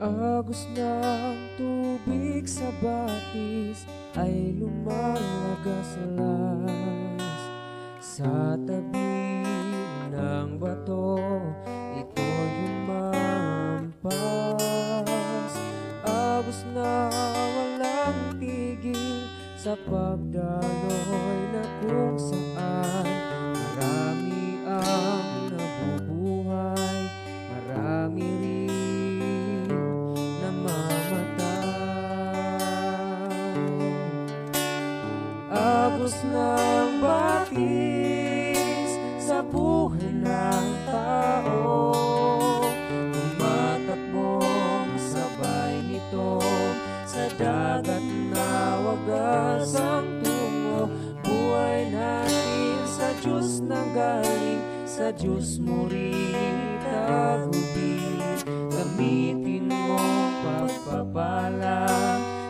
Agos ng tubig sa batis ay lumalagaslas sa tabi ng bato, ito'y humampas. Agos na walang tigil sa pagdaloy na kung saan marami ang nabubuhay, marami rin namamatay. Agos ng batis sa buhay ng tao, tumatakbong sabay nito sa dagat na wagas ang tungo. Buhay natin sa Diyos nanggaling, sa Diyos mo rin itagubin. Gamitin mo pagpapala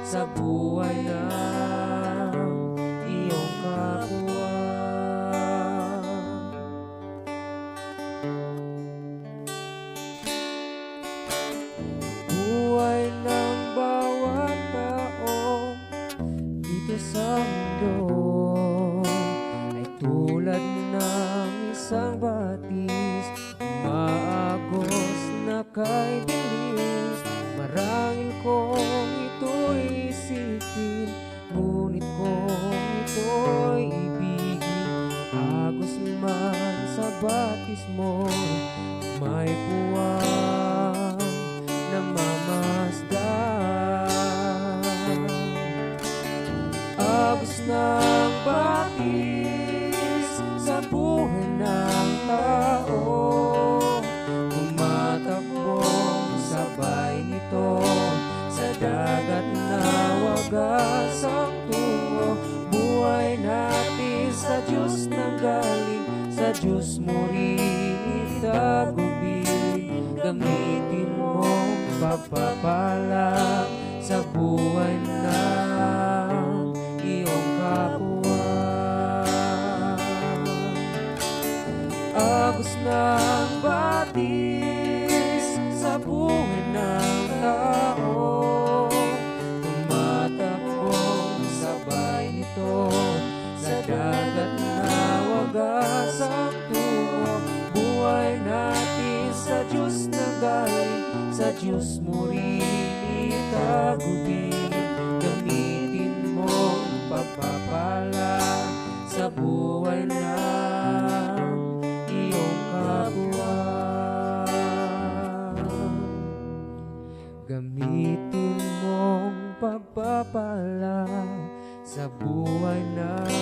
sa buhay ng iyong kapwa. Buhay ng bawat tao dito sa mundo ay tulad ng isang batis, umaagos na kay bilis. Marahil kong ito'y isipin, ngunit kung ito'y ibigin. Agos man sa batis mo, may puwang namamasdan. Agos ng batis sa buhay ng tao, tumatakbong sabay nito sa dagat na wagas ang tungo. Buhay natin sa Diyos nanggaling, sa Diyos mo rin itagubin. Gamitin mong pagpapala sa buhay ng iyong kapwa. Agos ng batis sa buhay ng tao, tumatakbong sabay nito sa dagat na wagas ang tungo. Buhay natin sa Diyos nanggaling, sa Diyos mo rin itagubin. Gamitin mong pagpapala sa buhay ng iyong kapwa. Gamitin mong pagpapala sa buhay ng